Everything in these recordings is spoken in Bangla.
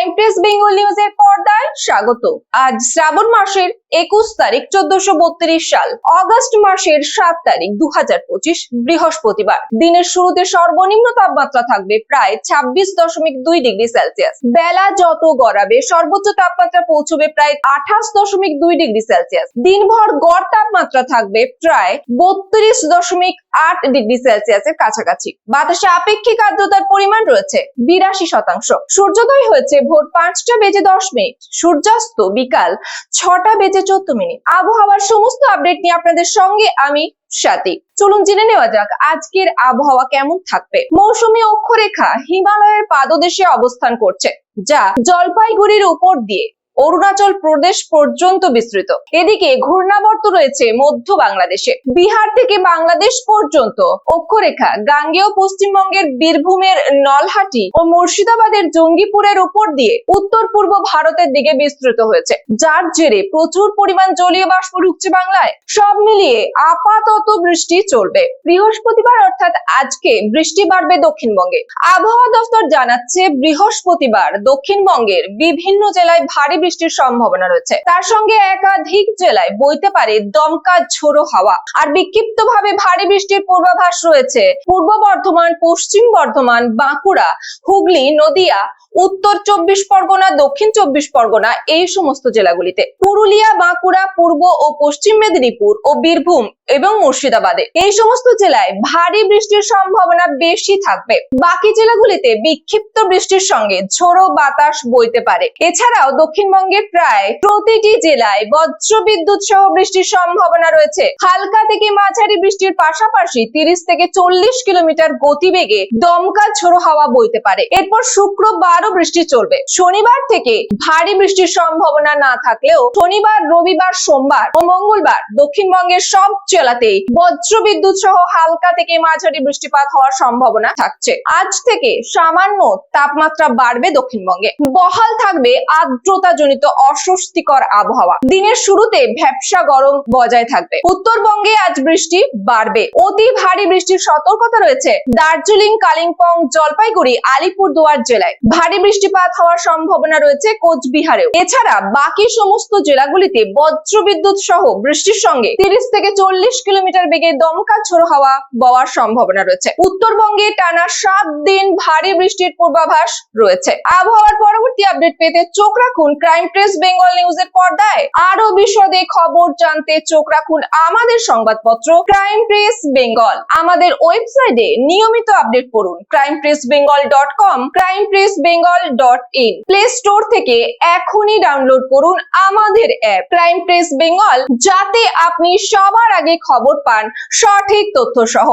ক্রাইম প্রেস বেঙ্গল নিউজের পর্দায় স্বাগত। আজ শ্রাবণ মাসের 21 তারিখ 1432 সাল, অগস্ট মাসের 7 তারিখ 2025 বৃহস্পতিবার। দিনের শুরুতে সর্বনিম্ন তাপমাত্রা থাকবে প্রায় 26.2 ডিগ্রি সেলসিয়াস। বেলা যত গড়াবে সর্বোচ্চ তাপমাত্রা পৌঁছবে প্রায় 28.2 ডিগ্রি সেলসিয়াস। দিনভর গড় তাপমাত্রা থাকবে প্রায় 32.8 ডিগ্রি সেলসিয়াসের কাছাকাছি। বাতাসে আপেক্ষিক আর্দ্রতার পরিমাণ রয়েছে 82%। সূর্যোদয় হয়েছে ভোর 5টা বেজে 10 মিনিট, সূর্যাস্ত বিকাল 6টা বেজে 14 মিনিট। আবহাওয়ার সমস্ত আপডেট নিয়ে আপনাদের সঙ্গে আমি সাথী। চলুন জেনে নেওয়া যাক আজকের আবহাওয়া কেমন থাকবে। মৌসুমী অক্ষরেখা হিমালয়ের পাদদেশে অবস্থান করছে, যা জলপাইগুড়ির উপর দিয়ে অরুণাচল প্রদেশ পর্যন্ত বিস্তৃত। এদিকে ঘূর্ণাবর্ত রয়েছে মধ্য বাংলাদেশে। বিহার থেকে বাংলাদেশ পর্যন্ত অক্ষরেখা গাঙ্গেয় পশ্চিমবঙ্গের বীরভূমের নলহাটি ও মুর্শিদাবাদের জঙ্গিপুরের উপর দিয়ে উত্তর পূর্ব ভারতের দিকে বিস্তৃত হয়েছে, যার জেরে প্রচুর পরিমাণ জলীয় বাষ্প ঢুকছে বাংলায়। সব মিলিয়ে আপাতত বৃষ্টি চলবে। বৃহস্পতিবার অর্থাৎ আজকে বৃষ্টি বাড়বে দক্ষিণবঙ্গে। আবহাওয়া দপ্তর জানাচ্ছে বৃহস্পতিবার দক্ষিণবঙ্গের বিভিন্ন জেলায় ভারী বৃষ্টির সম্ভাবনা রয়েছে। তার সঙ্গে একাধিক জেলায় বইতে পারে দমকা ঝোড়ো হাওয়া। আর বিক্ষিপ্তভাবে ভারী বৃষ্টির পূর্বাভাস রয়েছে পূর্ব বর্ধমান, পশ্চিম বর্ধমান, বাঁকুড়া, হুগলি, নদিয়া, উত্তর 24 পরগনা, দক্ষিণ 24 পরগনা এই সমস্ত জেলাগুলিতে। পুরুলিয়া, বাঁকুড়া, পূর্ব ও পশ্চিম মেদিনীপুর ও বীরভূম এবং মুর্শিদাবাদে এই সমস্ত জেলায় ভারী বৃষ্টির সম্ভাবনা বেশি থাকবে। বাকি জেলাগুলিতে বিক্ষিপ্ত বৃষ্টির সঙ্গে ঝোড়ো বাতাস বইতে পারে। এছাড়াও দক্ষিণবঙ্গের প্রায় প্রতিটি জেলায় বজ্রবিদ্যুৎ সহ বৃষ্টির সম্ভাবনা রয়েছে। হালকা থেকে মাঝারি বৃষ্টির পাশাপাশি 30 থেকে 40 কিলোমিটার গতিবেগে দমকা ঝোড়ো হাওয়া বইতে পারে। এরপর শুক্রবারও বৃষ্টি চলবে। শনিবার থেকে ভারী বৃষ্টির সম্ভাবনা না থাকলেও শনিবার, রবিবার, সোমবার ও মঙ্গলবার দক্ষিণবঙ্গের সব জেলাতেই বজ্রবিদ্যুৎ সহ হালকা থেকে মাঝারি বৃষ্টিপাত হওয়ার সম্ভাবনা থাকছে। আজ থেকে সামান্য তাপমাত্রা বাড়বে দক্ষিণবঙ্গে। বহাল থাকবে আর্দ্রতাজনিত অস্বস্তিকর আবহাওয়া। দিনের শুরুতে ভ্যাপসা গরম বজায় থাকবে। উত্তরবঙ্গে আজ বৃষ্টি বাড়বে। অতি ভারী বৃষ্টির সতর্কতা রয়েছে দার্জিলিং, কালিম্পং, জলপাইগুড়ি, আলিপুরদুয়ার জেলায়। ভারী বৃষ্টিপাত হওয়ার সম্ভাবনা রয়েছে কোচবিহারেও। এছাড়া বাকি সমস্ত জেলাগুলিতে বজ্রবিদ্যুৎ সহ বৃষ্টির সঙ্গে 30 থেকে 40 কিলোমিটার বেগে দমকা ঝোড়ো হাওয়া বওয়ার সম্ভাবনা রয়েছে। উত্তরবঙ্গে টানা 7 দিন ভারী বৃষ্টির পূর্বাভাস রয়েছে। আবহাওয়ার পরবর্তী আপডেট পেতে চোখ রাখুন ক্রাইম প্রেস বেঙ্গল নিউজের পর্দায়। আরো বিশদে খবর জানতে চোখ রাখুন আমাদের সংবাদপত্র ক্রাইম প্রেস বেঙ্গল। আমাদের ওয়েবসাইটে নিয়মিত আপডেট পড়ুন crimepressbengal.com, crimepressbengal.in। প্লে স্টোর থেকে এখনই ডাউনলোড করুন আমাদের অ্যাপ ক্রাইম প্রেস বেঙ্গল, যাতে আপনি সবার আগে খবর পান সঠিক তথ্য সহ।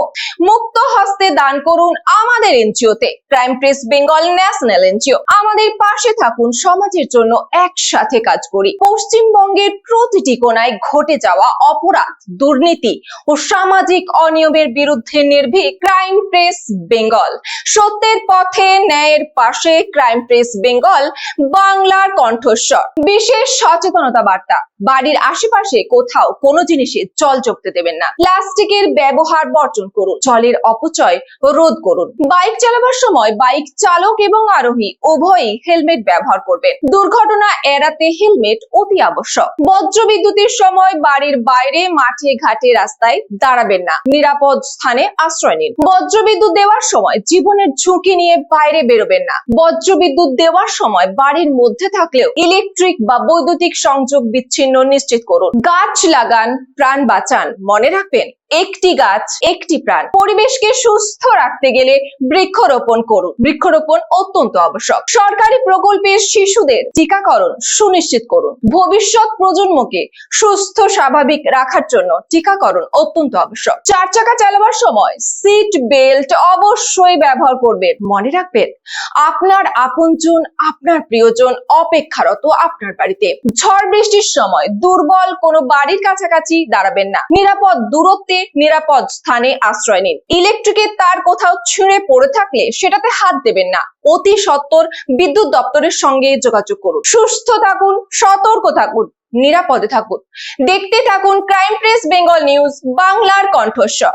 মুক্ত হস্তে দান করুন আমাদের এনজিওতে, crime press Bengal national NGO. আমাদের পাশে থাকুন, সমাজের জন্য একসাথে কাজ করি। পশ্চিমবঙ্গের প্রতিটি কোণায় ঘটে যাওয়া অপরাধ, দুর্নীতি ও সামাজিক অনিয়মের বিরুদ্ধে নির্ভীক ক্রাইম প্রেস বেঙ্গল। সত্যের পথে, ন্যায়ের পাশে ক্রাইম প্রেস বেঙ্গল, বাংলার কণ্ঠস্বর। বিশেষ সচেতনতা বার্তা: বাড়ির আশেপাশে কোথাও কোনো জিনিসে জল জমতে দেবেন না। প্লাস্টিকের ব্যবহার বর্জন করুন। জলের অপচয় রোধ করুন। বাইক চালাবার সময় বাইক চালক এবং আরোহী উভয়ই হেলমেট ব্যবহার করবেন। দুর্ঘটনা এড়াতে হেলমেট অতি আবশ্যক। বজ্রবিদ্যুতের সময় বাড়ির বাইরে, মাঠে ঘাটে, রাস্তায় দাঁড়াবেন না। নিরাপদ স্থানে আশ্রয় নিন। বজ্রবিদ্যুৎ দেওয়ার সময় জীবনের ঝুঁকি নিয়ে বাইরে বেরোবেন না। বজ্রবিদ্যুৎ দেওয়ার সময় বাড়ির মধ্যে থাকলেও ইলেকট্রিক বা বৈদ্যুতিক সংযোগ বিচ্ছিন্ন নিশ্চিত করুন। গাছ লাগান, প্রাণ বাঁচান। মনে রাখবেন, একটি গাছ একটি প্রাণ। পরিবেশকে সুস্থ রাখতে গেলে বৃক্ষরোপণ করুন। বৃক্ষরোপণ অত্যন্ত আবশ্যক। সরকারি প্রকল্পের শিশুদের টিকাকরণ সুনিশ্চিত করুন। ভবিষ্যৎ প্রজন্মকে সুস্থ স্বাভাবিক রাখার জন্য টিকাকরণ অত্যন্ত আবশ্যক। 4 চাকা চালাবার সময় সিট বেল্ট অবশ্যই ব্যবহার করবেন। মনে রাখবেন, আপনার আপনজন, আপনার প্রিয়জন অপেক্ষারত আপনার বাড়িতে। ঝড় বৃষ্টির সময় দুর্বল কোনো বাড়ির কাছাকাছি দাঁড়াবেন না। নিরাপদ দূরত্বে, নিরাপদ স্থানে আশ্রয় নিন। ইলেকট্রিকের তার কোথাও ছিঁড়ে পড়ে থাকলে সেটাতে হাত দেবেন না। অতি সত্বর বিদ্যুৎ দপ্তরের সঙ্গে যোগাযোগ করুন। সুস্থ থাকুন, সতর্ক থাকুন, নিরাপদে থাকুন। দেখতে থাকুন ক্রাইম প্রেস বেঙ্গল নিউজ, বাংলার কণ্ঠস্বর।